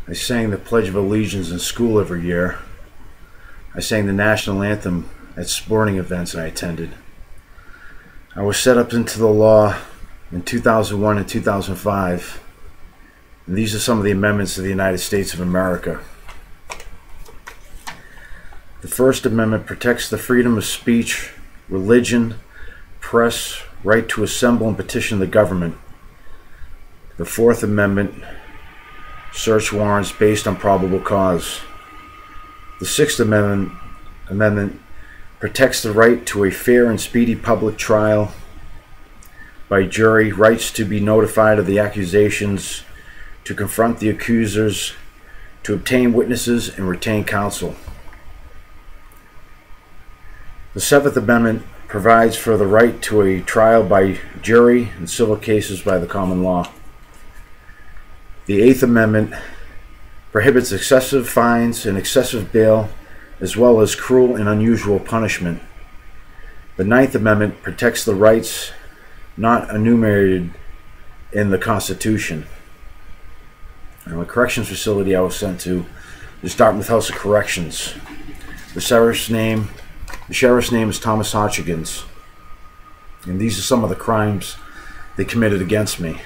I sang the Pledge of Allegiance in school every year. I sang the national anthem at sporting events I attended. I was set up into the law in 2001 and 2005. And these are some of the amendments to the United States of America. The First Amendment protects the freedom of speech, religion, press, right to assemble and petition the government. The Fourth Amendment, search warrants based on probable cause. The Sixth Amendment protects the right to a fair and speedy public trial by jury, rights to be notified of the accusations, to confront the accusers, to obtain witnesses and retain counsel. The Seventh Amendment provides for the right to a trial by jury in civil cases by the common law. The Eighth Amendment prohibits excessive fines and excessive bail, as well as cruel and unusual punishment. The Ninth Amendment protects the rights not enumerated in the Constitution. The corrections facility I was sent to is Dartmouth House of Corrections. The sheriff's name is Thomas Hodgkins, and these are some of the crimes they committed against me.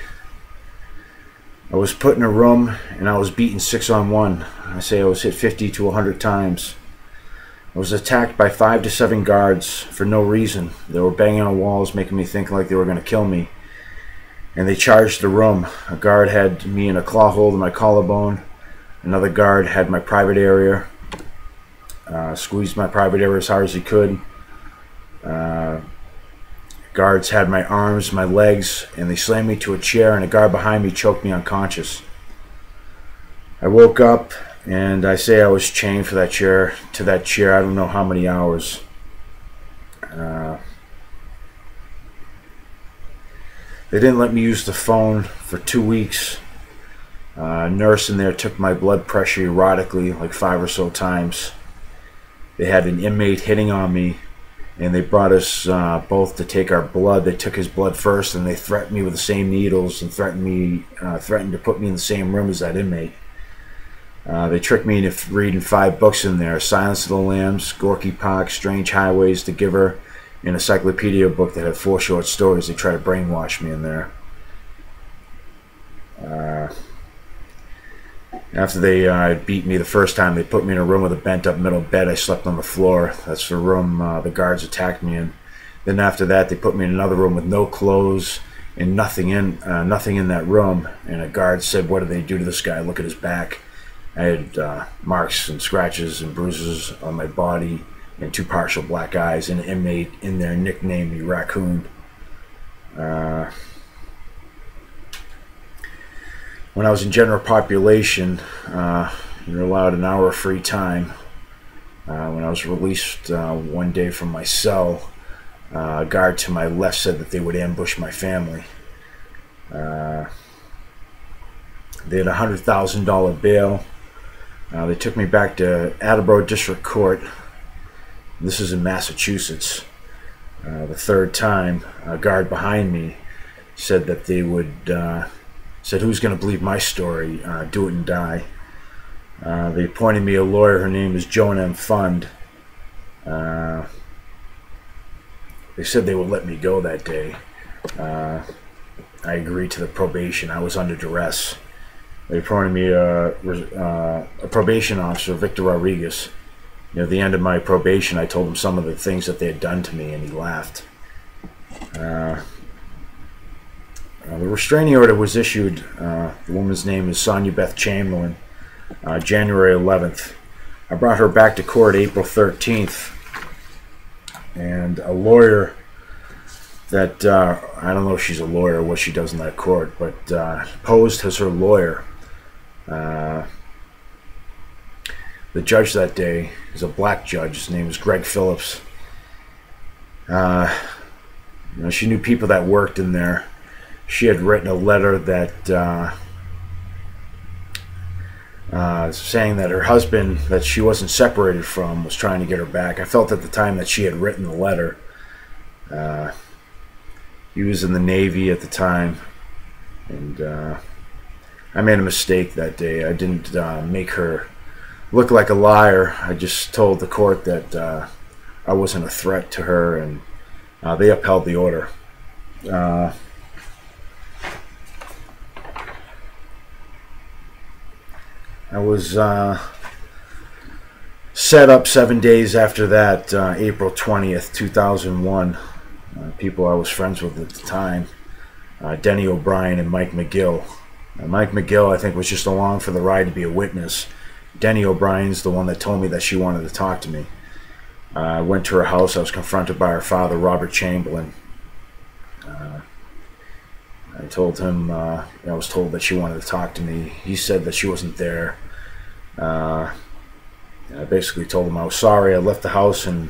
I was put in a room and I was beaten 6-on-1. I say I was hit 50 to 100 times. I was attacked by 5 to 7 guards for no reason. They were banging on walls, making me think like they were going to kill me. And they charged the room. A guard had me in a claw hold in my collarbone. Another guard had my private area. Squeezed my private area as hard as he could. Guards had my arms, my legs, and they slammed me to a chair, and a guard behind me choked me unconscious. I woke up, and I say I was chained to that chair. I don't know how many hours. They didn't let me use the phone for 2 weeks. A nurse in there took my blood pressure erratically, like 5 or so times. They had an inmate hitting on me, and they brought us both to take our blood. They took his blood first, and they threatened me with the same needles and threatened to put me in the same room as that inmate. They tricked me into reading 5 books in there: Silence of the Lambs, Gorky Park, Strange Highways, The Giver, and an encyclopedia book that had 4 short stories. They tried to brainwash me in there. After they beat me the first time, they put me in a room with a bent-up metal bed. I slept on the floor. That's the room the guards attacked me in. Then after that, they put me in another room with no clothes and nothing in that room. And a guard said, "What did they do to this guy? Look at his back." I had marks and scratches and bruises on my body and 2 partial black eyes. And an inmate in there nicknamed me Raccoon. When I was in general population, you're allowed an hour of free time. When I was released one day from my cell, a guard to my left said that they would ambush my family. They had a $100,000 bail. They took me back to Attleboro District Court. This is in Massachusetts. The third time, a guard behind me said that they would... said, "Who's going to believe my story? Do it and die." They appointed me a lawyer. Her name is Joan M. Fund. They said they would let me go that day. I agreed to the probation. I was under duress. They appointed me a probation officer, Victor Rodriguez. At the end of my probation, I told him some of the things that they had done to me, and he laughed. The restraining order was issued. The woman's name is Sonia Beth Chamberlain. January 11th. I brought her back to court April 13th. And a lawyer that, I don't know if she's a lawyer or what she does in that court, but posed as her lawyer. The judge that day is a black judge. His name is Greg Phillips. She knew people that worked in there. She had written a letter that saying that her husband, that she wasn't separated from, was trying to get her back. I felt at the time that she had written the letter. He was in the Navy at the time, and I made a mistake that day. I didn't make her look like a liar. I just told the court that I wasn't a threat to her, and they upheld the order. I was set up 7 days after that, April 20th, 2001. People I was friends with at the time, Denny O'Brien and Mike McGill. Mike McGill, I think, was just along for the ride to be a witness. Denny O'Brien's the one that told me that she wanted to talk to me. I went to her house. I was confronted by her father, Robert Chamberlain. I told him, I was told that she wanted to talk to me. He said that she wasn't there. I basically told him I was sorry. I left the house and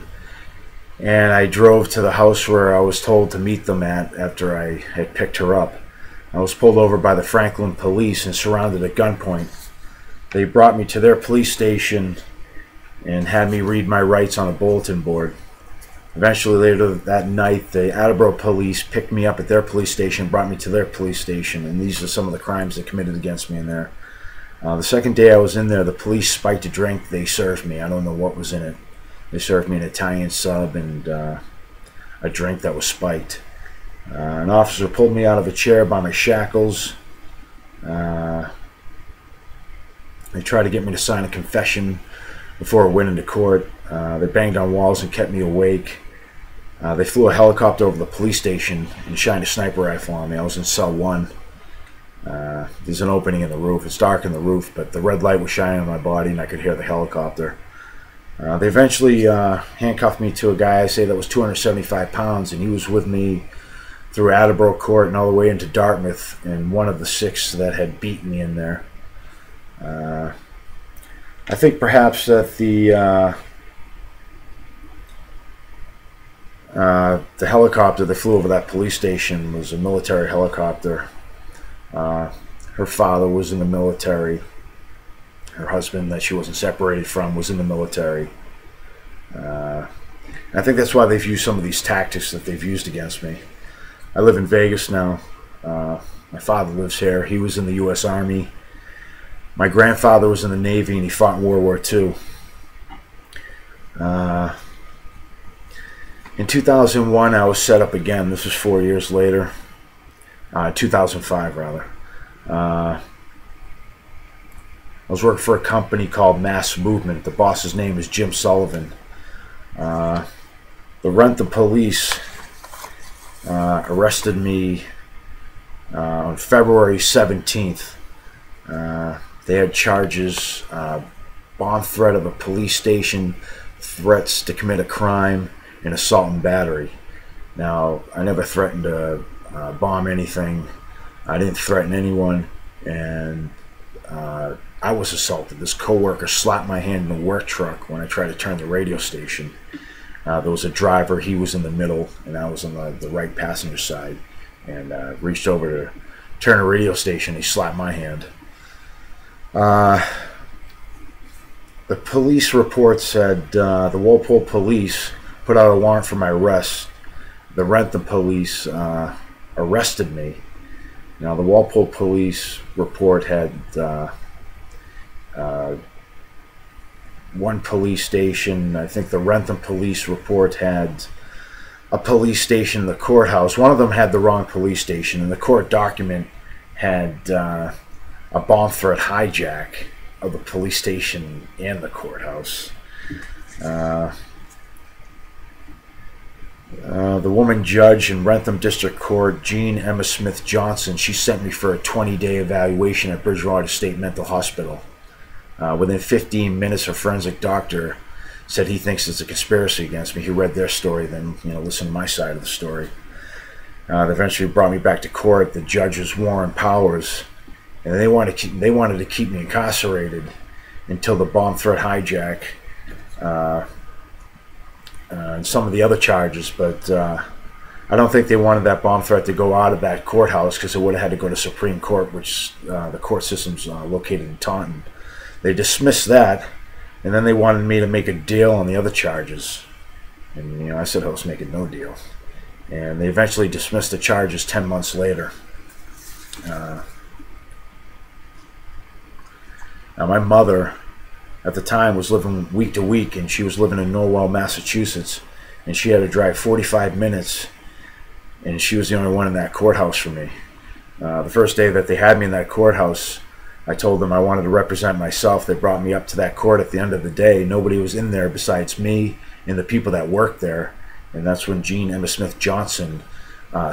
I drove to the house where I was told to meet them at after I had picked her up. I was pulled over by the Franklin police and surrounded at gunpoint. They brought me to their police station and had me read my rights on a bulletin board. Eventually, later that night, the Attleboro police picked me up at their police station, brought me to their police station, and these are some of the crimes they committed against me in there. The second day I was in there, the police spiked a drink they served me. I don't know what was in it. They served me an Italian sub and a drink that was spiked. An officer pulled me out of a chair by my shackles. They tried to get me to sign a confession before I went into court. They banged on walls and kept me awake. They flew a helicopter over the police station and shined a sniper rifle on me. I was in cell 1. There's an opening in the roof. It's dark in the roof, but the red light was shining on my body and I could hear the helicopter. They eventually handcuffed me to a guy, I say, that was 275 pounds, and he was with me through Attleboro Court and all the way into Dartmouth, and one of the 6 that had beaten me in there. I think perhaps that the helicopter that flew over that police station was a military helicopter. Her father was in the military. Her husband, that she wasn't separated from, was in the military. I think that's why they've used some of these tactics that they've used against me. I live in Vegas now. My father lives here. He was in the U.S. Army. My grandfather was in the Navy, and he fought in World War II. In 2001, I was set up again. This was 4 years later. 2005, rather. I was working for a company called Mass Movement. The boss's name is Jim Sullivan. The Rentham police arrested me on February 17th. They had charges, bomb threat of a police station, threats to commit a crime, and assault and battery. Now, I never threatened to bomb anything. I didn't threaten anyone, and I was assaulted. This coworker slapped my hand in a work truck when I tried to turn the radio station. There was a driver. He was in the middle, and I was on the right passenger side, and reached over to turn a radio station. He slapped my hand. The police report said the Walpole police put out a warrant for my arrest. The Rentham police arrested me. Now, the Walpole police report had one police station. I think the Rentham police report had a police station in the courthouse. One of them had the wrong police station, and the court document had a bomb threat hijack of the police station and the courthouse. The woman judge in Rentham District Court, Jean Emma Smith Johnson, she sent me for a 20-day evaluation at Bridgewater State Mental Hospital. Within 15 minutes, her forensic doctor said he thinks it's a conspiracy against me. He read their story, then listened to my side of the story. They eventually brought me back to court. The judge was Warren Powers, and they wanted to keep me incarcerated until the bomb threat hijack and some of the other charges, but I don't think they wanted that bomb threat to go out of that courthouse because it would have had to go to Supreme Court, which the court system's located in Taunton. They dismissed that, and then they wanted me to make a deal on the other charges. And I said I was making no deal. And they eventually dismissed the charges 10 months later. Now, my mother at the time was living week to week, and she was living in Norwell, Massachusetts, and she had to drive 45 minutes, and she was the only one in that courthouse for me. The first day that they had me in that courthouse, I told them I wanted to represent myself. They brought me up to that court at the end of the day. Nobody was in there besides me and the people that worked there, and that's when Jean Emma Smith Johnson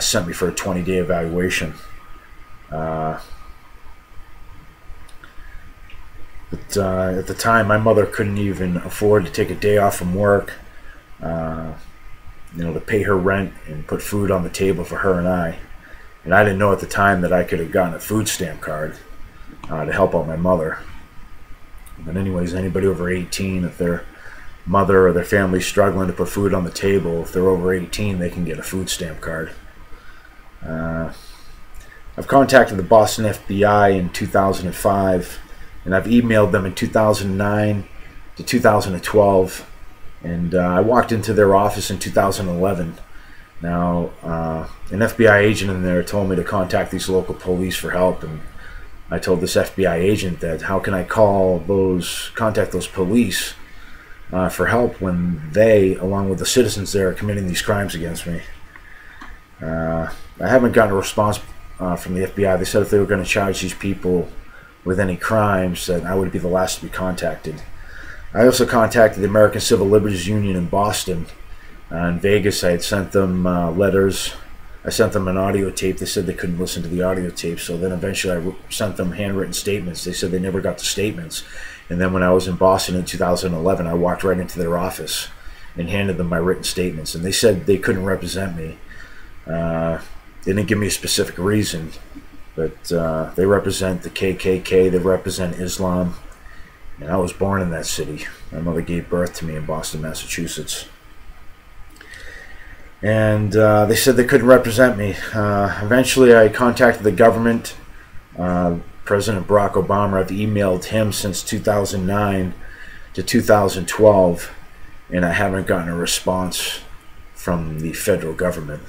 sent me for a 20-day evaluation. But at the time, my mother couldn't even afford to take a day off from work, to pay her rent and put food on the table for her and I. And I didn't know at the time that I could have gotten a food stamp card to help out my mother. But anyways, anybody over 18, if their mother or their family's struggling to put food on the table, if they're over 18, they can get a food stamp card. I've contacted the Boston FBI in 2005, and I've emailed them in 2009 to 2012, and I walked into their office in 2011. Now, an FBI agent in there told me to contact these local police for help, and I told this FBI agent that how can I contact those police for help when they, along with the citizens there, are committing these crimes against me. I haven't gotten a response from the FBI. They said if they were going to charge these people with any crimes, that I would be the last to be contacted. I also contacted the American Civil Liberties Union in Boston. In Vegas, I had sent them letters. I sent them an audio tape. They said they couldn't listen to the audio tape, so then eventually I sent them handwritten statements. They said they never got the statements. And then when I was in Boston in 2011, I walked right into their office and handed them my written statements. And they said they couldn't represent me. They didn't give me a specific reason, but they represent the KKK, they represent Islam, and I was born in that city. My mother gave birth to me in Boston, Massachusetts. And they said they couldn't represent me. Eventually I contacted the government. President Barack Obama, I've emailed him since 2009 to 2012, and I haven't gotten a response from the federal government.